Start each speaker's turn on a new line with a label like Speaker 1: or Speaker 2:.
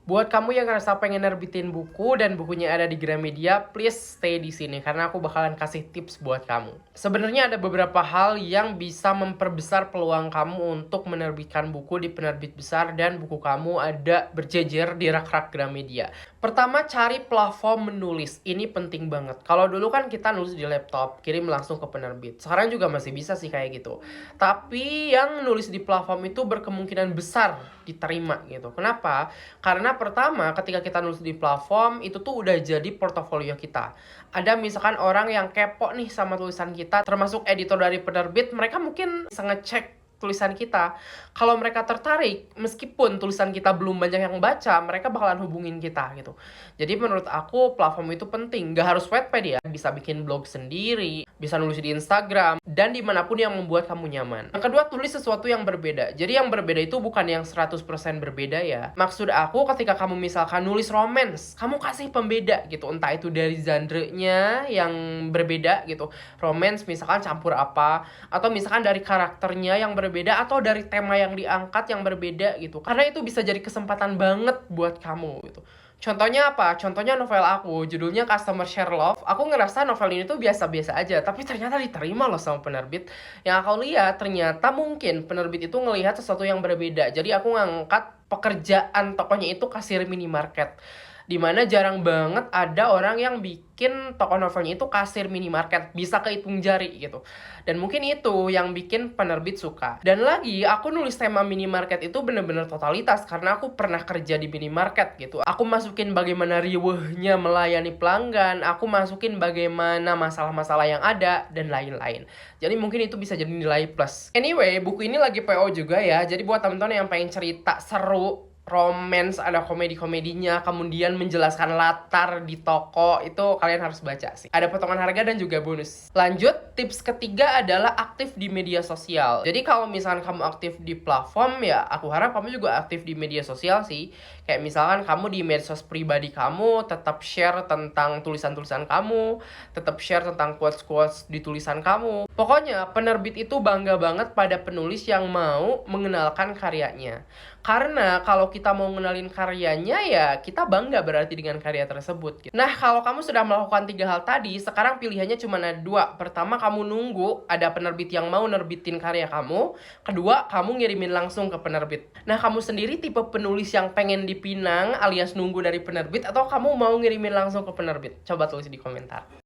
Speaker 1: Buat kamu yang ngerasa pengen nerbitin buku dan bukunya ada di Gramedia, please stay di sini karena aku bakalan kasih tips buat kamu. Sebenarnya ada beberapa hal yang bisa memperbesar peluang kamu untuk menerbitkan buku di penerbit besar dan buku kamu ada berjejer di rak-rak Gramedia. Pertama, cari platform menulis. Ini penting banget. Kalau dulu kan kita nulis di laptop, kirim langsung ke penerbit. Sekarang juga masih bisa sih kayak gitu. Tapi yang nulis di platform itu berkemungkinan besar diterima gitu. Kenapa? Karena pertama, ketika kita nulis di platform, itu tuh udah jadi portofolio kita. Ada misalkan orang yang kepo nih sama tulisan kita, termasuk editor dari penerbit, mereka mungkin bisa ngecek tulisan kita. Kalau mereka tertarik, meskipun tulisan kita belum banyak yang baca, mereka bakalan hubungin kita gitu. Jadi menurut aku platform itu penting. Gak harus Wattpad ya, bisa bikin blog sendiri, bisa nulis di Instagram, dan dimanapun yang membuat kamu nyaman. Yang kedua, tulis sesuatu yang berbeda. Jadi yang berbeda itu bukan yang 100% berbeda ya. Maksud aku ketika kamu misalkan nulis romance, kamu kasih pembeda gitu. Entah itu dari genre-nya yang berbeda gitu. Romance misalkan campur apa, atau misalkan dari karakternya yang berbeda, atau dari tema yang diangkat yang berbeda gitu. Karena itu bisa jadi kesempatan banget buat kamu gitu. Contohnya apa? Contohnya novel aku, judulnya Customer Share Love. Aku ngerasa novel ini tuh biasa-biasa aja, tapi ternyata diterima loh sama penerbit. Yang aku lihat, ternyata mungkin penerbit itu ngelihat sesuatu yang berbeda. Jadi aku ngangkat pekerjaan tokohnya itu kasir minimarket. Dimana jarang banget ada orang yang bikin toko novelnya itu kasir minimarket. Bisa kehitung jari gitu. Dan mungkin itu yang bikin penerbit suka. Dan lagi, aku nulis tema minimarket itu bener-bener totalitas. Karena aku pernah kerja di minimarket gitu. Aku masukin bagaimana riwehnya melayani pelanggan. Aku masukin bagaimana masalah-masalah yang ada. Dan lain-lain. Jadi mungkin itu bisa jadi nilai plus. Anyway, buku ini lagi PO juga ya. Jadi buat teman-teman yang pengen cerita seru, romance, ada komedi-komedinya, kemudian menjelaskan latar di toko, itu kalian harus baca sih. Ada potongan harga dan juga bonus. Lanjut, tips ketiga adalah aktif di media sosial. Jadi kalau misalkan kamu aktif di platform, ya aku harap kamu juga aktif di media sosial sih. Kayak misalkan kamu di medsos pribadi kamu, tetap share tentang tulisan-tulisan kamu, tetap share tentang quotes-quotes di tulisan kamu. Pokoknya, penerbit itu bangga banget pada penulis yang mau mengenalkan karyanya. Karena kalau kita mau ngenalin karyanya ya kita bangga berarti dengan karya tersebut. Nah, kalau kamu sudah melakukan 3 hal tadi, sekarang pilihannya cuma ada 2. Pertama, kamu nunggu ada penerbit yang mau nerbitin karya kamu. Kedua, kamu ngirimin langsung ke penerbit. Nah, kamu sendiri tipe penulis yang pengen dipinang alias nunggu dari penerbit, atau kamu mau ngirimin langsung ke penerbit? Coba tulis di komentar.